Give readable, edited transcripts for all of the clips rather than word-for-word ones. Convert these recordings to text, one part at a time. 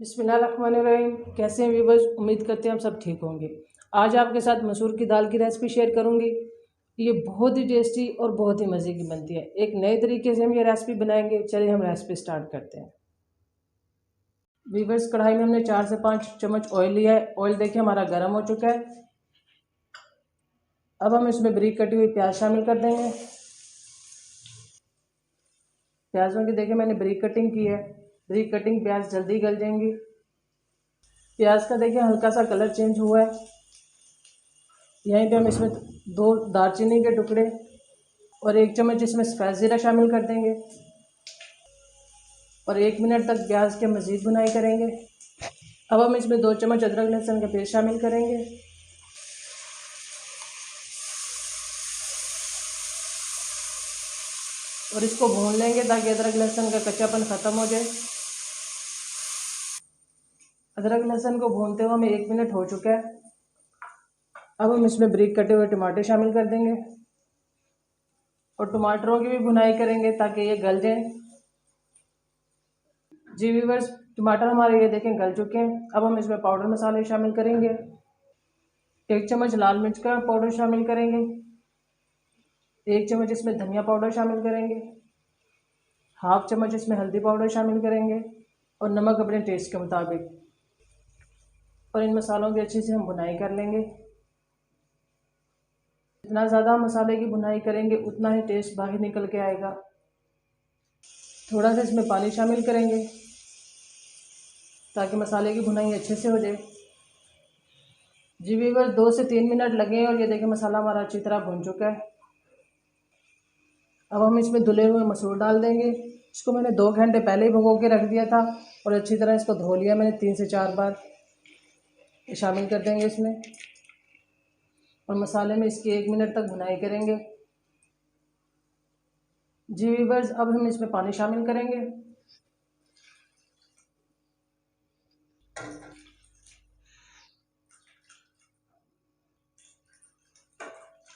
बिस्मिल्लाहिर्रहमानिर्रहीम। कैसे हैं व्यूवर्स? उम्मीद करते हैं हम सब ठीक होंगे। आज आपके साथ मसूर की दाल की रेसिपी शेयर करूंगी। ये बहुत ही टेस्टी और बहुत ही मज़े की बनती है। एक नए तरीके से हम ये रेसिपी बनाएंगे। चलिए हम रेसिपी स्टार्ट करते हैं। व्यूवर्स, कढ़ाई में हमने 4 से 5 चम्मच ऑयल लिया है। ऑयल देखिए हमारा गर्म हो चुका है। अब हम इसमें बारीक कटी हुई प्याज शामिल कर देंगे। प्याज़ों की देखिए मैंने बारीक कटिंग की है। बारीक कटिंग प्याज जल्दी गल जाएंगी। प्याज का देखिए हल्का सा कलर चेंज हुआ है। यहीं पे हम इसमें 2 दालचीनी के टुकड़े और 1 चम्मच इसमें सफ़ेद ज़ीरा शामिल कर देंगे और 1 मिनट तक प्याज के मज़ीद भुनाई करेंगे। अब हम इसमें 2 चम्मच अदरक लहसुन का पेस्ट शामिल करेंगे और इसको भून लेंगे ताकि अदरक लहसुन का कच्चापन ख़त्म हो जाए। अदरक लहसुन को भूनते हुए हमें 1 मिनट हो चुका है। अब हम इसमें बारीक कटे हुए टमाटर शामिल कर देंगे और टमाटरों की भी भुनाई करेंगे ताकि ये गल जाएं। जी व्यूवर्स, टमाटर हमारे ये देखें गल चुके हैं। अब हम इसमें पाउडर मसाले शामिल करेंगे। 1 चम्मच लाल मिर्च का पाउडर शामिल करेंगे। 1 चम्मच इसमें धनिया पाउडर शामिल करेंगे। हाफ चम्मच इसमें हल्दी पाउडर शामिल करेंगे और नमक अपने टेस्ट के मुताबिक। और इन मसालों की अच्छी से हम भुनाई कर लेंगे। जितना ज़्यादा मसाले की भुनाई करेंगे उतना ही टेस्ट बाहर निकल के आएगा। थोड़ा सा इसमें पानी शामिल करेंगे ताकि मसाले की भुनाई अच्छे से हो जाए। जी व्यूअर्स, 2 से 3 मिनट लगे और ये देखिए मसाला हमारा अच्छी तरह भुन चुका है। अब हम इसमें धुले हुए मसूर डाल देंगे। इसको मैंने 2 घंटे पहले ही भिगो के रख दिया था और अच्छी तरह इसको धो लिया मैंने 3 से 4 बार। शामिल कर देंगे इसमें और मसाले में इसकी 1 मिनट तक भुनाई करेंगे। जी व्यूअर्स, अब हम इसमें पानी शामिल करेंगे।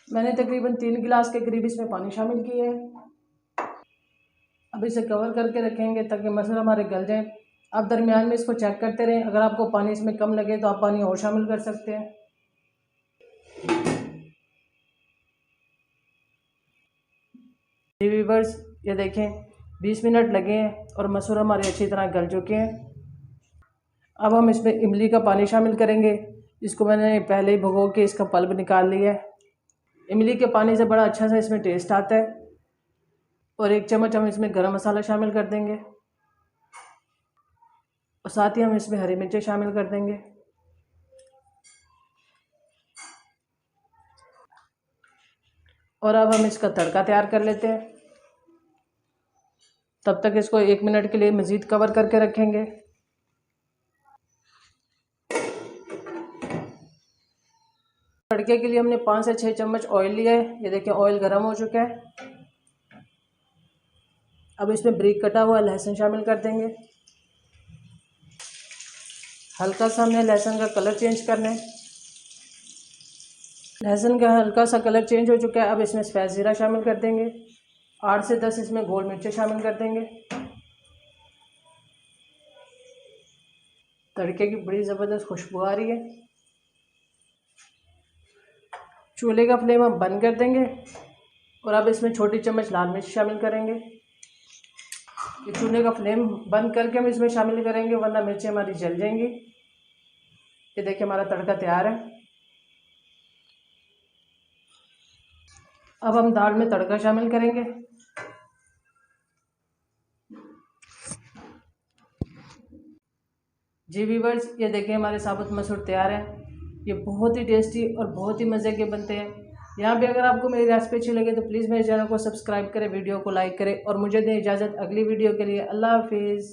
मैंने तकरीबन 3 गिलास के करीब इसमें पानी शामिल किया है। अब इसे कवर करके रखेंगे ताकि मसूर हमारे गल जाएं। आप दरमियान में इसको चेक करते रहें। अगर आपको पानी इसमें कम लगे तो आप पानी और शामिल कर सकते हैं। जी व्यूअर्स, ये देखें 20 मिनट लगे हैं और मसूर हमारे अच्छी तरह गल चुके हैं। अब हम इसमें इमली का पानी शामिल करेंगे। इसको मैंने पहले ही भिगो के इसका पल्प निकाल लिया है। इमली के पानी से बड़ा अच्छा सा इसमें टेस्ट आता है। और 1 चम्मच हम इसमें गरम मसाला शामिल कर देंगे और साथ ही हम इसमें हरी मिर्चें शामिल कर देंगे। और अब हम इसका तड़का तैयार कर लेते हैं। तब तक इसको 1 मिनट के लिए मज़ीद कवर करके रखेंगे। तड़के के लिए हमने 5 से 6 चम्मच ऑयल लिया है। ये देखिए ऑयल गर्म हो चुका है। अब इसमें बारीक कटा हुआ लहसुन शामिल कर देंगे। हल्का सा हमने लहसुन का कलर चेंज करना है। लहसुन का हल्का सा कलर चेंज हो चुका है। अब इसमें सफ़ेद ज़ीरा शामिल कर देंगे। 8 से 10 इसमें गोल मिर्चें शामिल कर देंगे। तड़के की बड़ी ज़बरदस्त खुशबू आ रही है। चूल्हे का फ्लेम हम बंद कर देंगे और अब इसमें छोटी चम्मच लाल मिर्च शामिल करेंगे। ये चूल्हे का फ्लेम बंद करके हम इसमें शामिल करेंगे वरना मिर्चें हमारी जल जाएंगी। ये देखिए हमारा तड़का तैयार है। अब हम दाल में तड़का शामिल करेंगे। जी व्यूअर्स, ये देखिए हमारे साबुत मसूर तैयार है। ये बहुत ही टेस्टी और बहुत ही मज़े के बनते हैं। यहाँ पे अगर आपको मेरी रेसिपी अच्छी लगे तो प्लीज़ मेरे चैनल को सब्सक्राइब करें, वीडियो को लाइक करें और मुझे दें इजाज़त अगली वीडियो के लिए। अल्लाह हाफिज़।